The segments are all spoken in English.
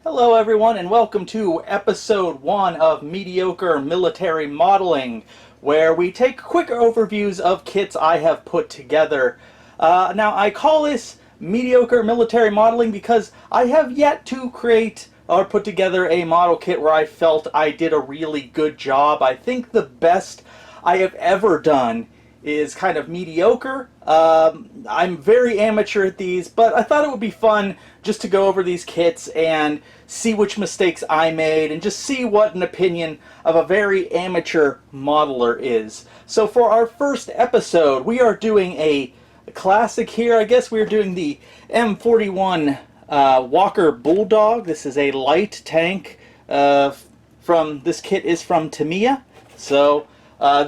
Hello everyone and welcome to episode 1 of Mediocre Military Modeling, where we take quick overviews of kits I have put together. Now I call this Mediocre Military Modeling because I have yet to create or put together a model kit where I felt I did a really good job. I think the best I have ever done is kind of mediocre. I'm very amateur at these, but I thought it would be fun just to go over these kits and see which mistakes I made and just see what an opinion of a very amateur modeler is. So for our first episode, we are doing a classic here. I guess we're doing the M41 Walker Bulldog. This is a light tank. This kit is from Tamiya. So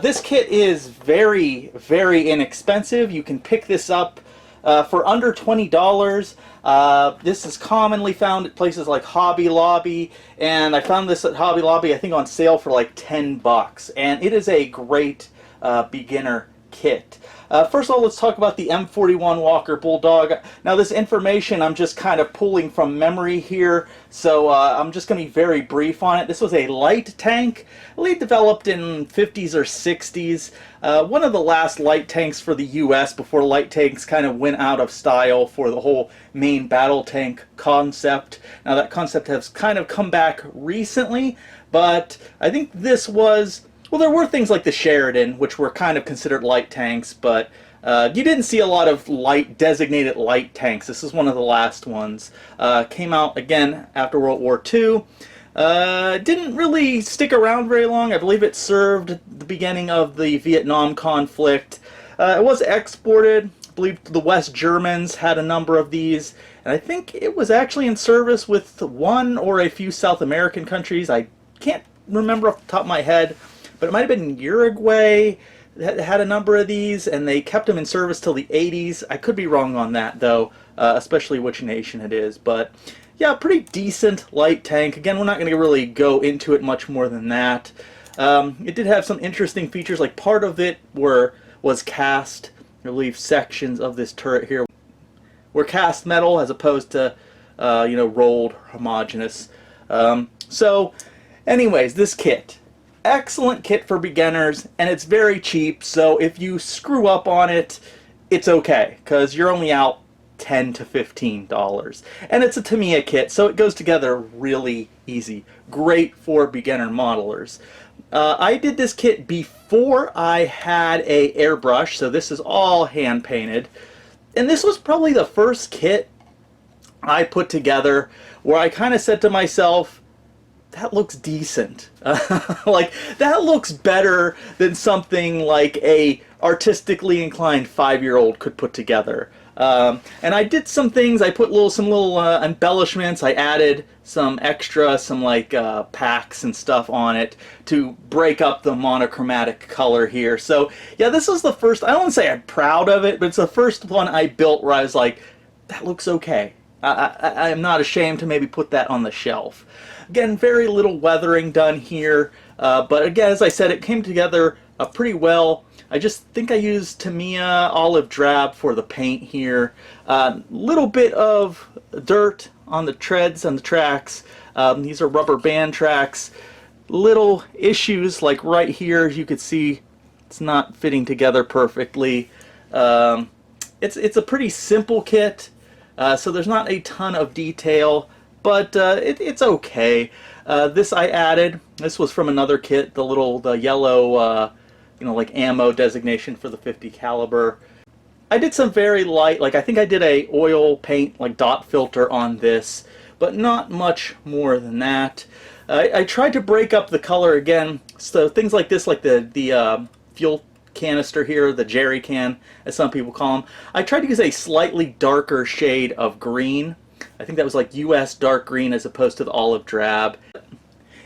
this kit is very, very inexpensive. You can pick this up for under $20. This is commonly found at places like Hobby Lobby, and I found this at Hobby Lobby, I think, on sale for like $10, and it is a great beginner kit. First of all, let's talk about the M41 Walker Bulldog. Now, this information I'm just kind of pulling from memory here, so I'm just going to be very brief on it. This was a light tank, really developed in 50s or 60s. One of the last light tanks for the US before light tanks kind of went out of style for the whole main battle tank concept. Now, that concept has kind of come back recently, but I think this was... Well, there were things like the Sheridan, which were kind of considered light tanks, but you didn't see a lot of designated light tanks. This is one of the last ones. Came out, again, after World War II. Didn't really stick around very long. I believe it served the beginning of the Vietnam conflict. It was exported. I believe the West Germans had a number of these, and I think it was actually in service with one or a few South American countries. I can't remember off the top of my head, but it might have been Uruguay that had a number of these, and they kept them in service till the 80s. I could be wrong on that, though, especially which nation it is. But yeah, pretty decent light tank. Again, we're not going to really go into it much more than that. It did have some interesting features, like part of it was cast. I believe sections of this turret here were cast metal as opposed to, rolled homogeneous. So, anyways, this kit. Excellent kit for beginners, and it's very cheap, so if you screw up on it, it's okay, because you're only out $10 to $15. And it's a Tamiya kit, so it goes together really easy. Great for beginner modelers. I did this kit before I had a airbrush, so this is all hand painted. And this was probably the first kit I put together where I kind of said to myself, that looks decent. Like, that looks better than something like a artistically inclined 5-year-old could put together. And I did some things. I put some little embellishments. I added some extra, packs and stuff on it to break up the monochromatic color here. So yeah, this was the first, I don't want to say I'm proud of it, but it's the first one I built where I was like, that looks okay. I'm not ashamed to maybe put that on the shelf. Again, very little weathering done here, but again, as I said, it came together pretty well. I just think I used Tamiya olive drab for the paint here. Little bit of dirt on the treads and the tracks. These are rubber band tracks. Little issues like right here, you could see it's not fitting together perfectly. It's a pretty simple kit. So there's not a ton of detail, but it's okay. This I added. This was from another kit, the yellow, ammo designation for the 50 caliber. I did some very light, I think I did a oil paint, dot filter on this, but not much more than that. I tried to break up the color again, so things like this, like the fuel canister here, the jerry can, as some people call them. I tried to use a slightly darker shade of green. I think that was like US dark green as opposed to the olive drab.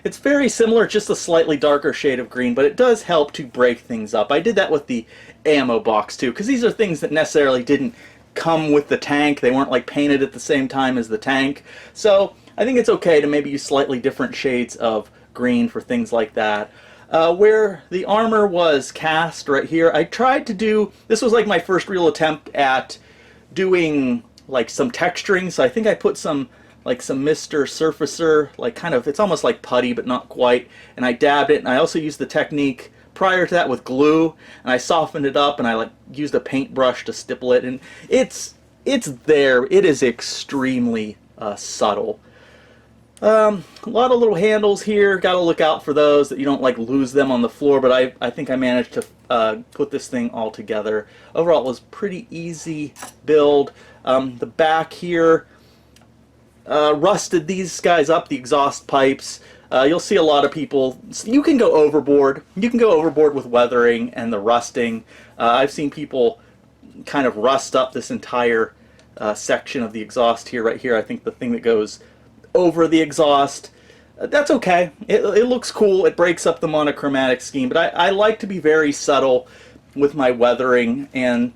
It's very similar, just a slightly darker shade of green, but it does help to break things up. I did that with the ammo box too, because these are things that necessarily didn't come with the tank. They weren't painted at the same time as the tank. So I think it's okay to maybe use slightly different shades of green for things like that. Where the armor was cast right here, I tried to do, this was my first real attempt at doing some texturing, so I think I put some like some Mr. Surfacer, like kind of, it's almost like putty, but not quite. And I dabbed it, and I also used the technique prior to that with glue, and I softened it up, and I like used a paintbrush to stipple it, and it's there. It is extremely subtle. A lot of little handles here. Got to look out for those, that you don't like lose them on the floor, but I think I managed to put this thing all together. Overall, it was pretty easy build. The back here, rusted these guys up, the exhaust pipes. You'll see a lot of people, you can go overboard. You can go overboard with weathering and the rusting. I've seen people kind of rust up this entire section of the exhaust here, right here. I think the thing that goes over the exhaust. That's okay. It looks cool. It breaks up the monochromatic scheme, but I like to be very subtle with my weathering and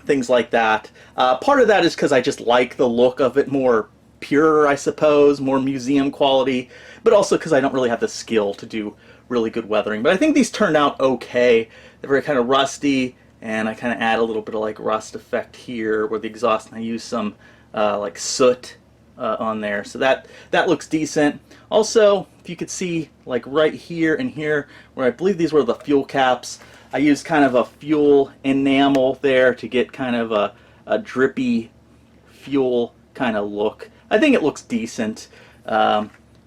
things like that. Part of that is because I just like the look of it more pure, I suppose, more museum quality, but also because I don't really have the skill to do really good weathering. But I think these turned out okay. They're very kind of rusty, and I kind of add a little bit of like rust effect here where the exhaust, and I use some like soot on there, so that looks decent. Also, if you could see, like right here and here, where I believe these were the fuel caps, I used kind of a fuel enamel there to get kind of a drippy fuel kind of look. I think it looks decent.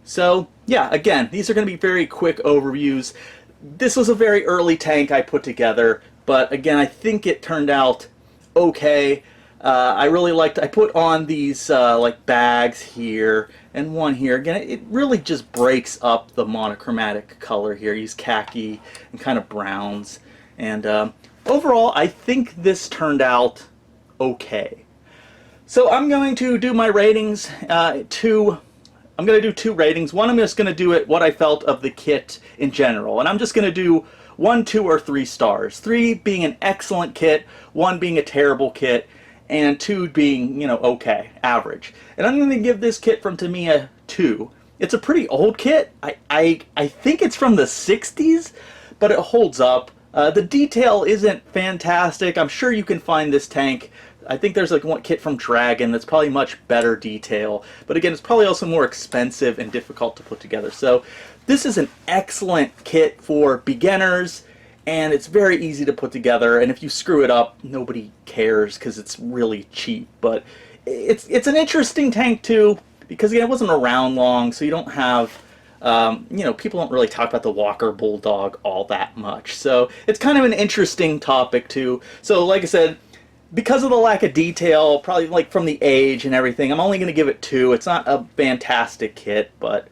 So yeah, again, these are going to be very quick overviews. This was a very early tank I put together, but again, I think it turned out okay. I really liked, I put on these like bags here and one here. Again, it really just breaks up the monochromatic color here. Use khaki and kind of browns. And overall, I think this turned out okay. So I'm going to do my ratings. I'm going to do 2 ratings. One, I'm just going to do it what I felt of the kit in general. And I'm just going to do 1, 2, or 3 stars. 3 being an excellent kit, 1 being a terrible kit, and 2 being, you know, okay, average. And I'm going to give this kit from Tamiya 2. It's a pretty old kit. I think it's from the 60s, but it holds up. The detail isn't fantastic. I'm sure you can find this tank. I think there's like one kit from Dragon that's probably much better detail. But again, it's probably also more expensive and difficult to put together. So this is an excellent kit for beginners, and it's very easy to put together, and if you screw it up, nobody cares because it's really cheap. But it's an interesting tank too, because again, it wasn't around long, so you don't have, you know, people don't really talk about the Walker Bulldog all that much. So it's kind of an interesting topic too. So like I said, because of the lack of detail, probably like from the age and everything, I'm only going to give it 2. It's not a fantastic kit, but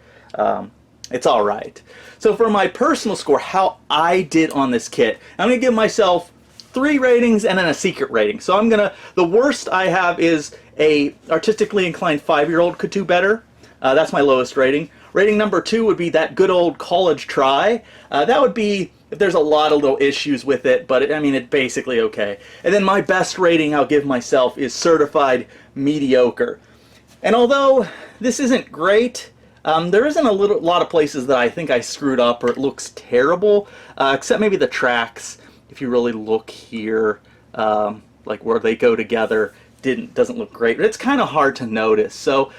it's all right. So for my personal score, how I did on this kit, I'm going to give myself 3 ratings and then a secret rating. So I'm going to, the worst I have is a artistically inclined 5-year-old could do better. That's my lowest rating. Rating number 2 would be that good old college try. That would be if there's a lot of little issues with it, but I mean, it's basically okay. And then my best rating I'll give myself is certified mediocre. And although this isn't great, there isn't a lot of places that I think I screwed up or it looks terrible, except maybe the tracks. If you really look here, like where they go together, doesn't look great. But it's kind of hard to notice. So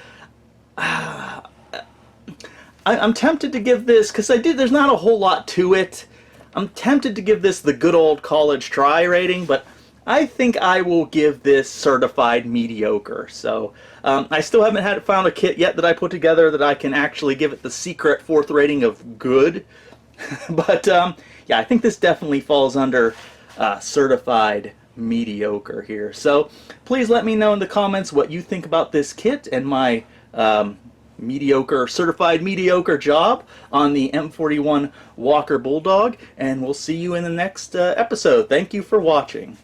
I'm tempted to give this, because there's not a whole lot to it. I'm tempted to give this the good old college try rating, but I think I will give this certified mediocre. So I still haven't found a kit yet that I put together that I can actually give it the secret 4th rating of good. But yeah, I think this definitely falls under certified mediocre here. So please let me know in the comments what you think about this kit and my certified mediocre job on the M41 Walker Bulldog, and we'll see you in the next episode. Thank you for watching.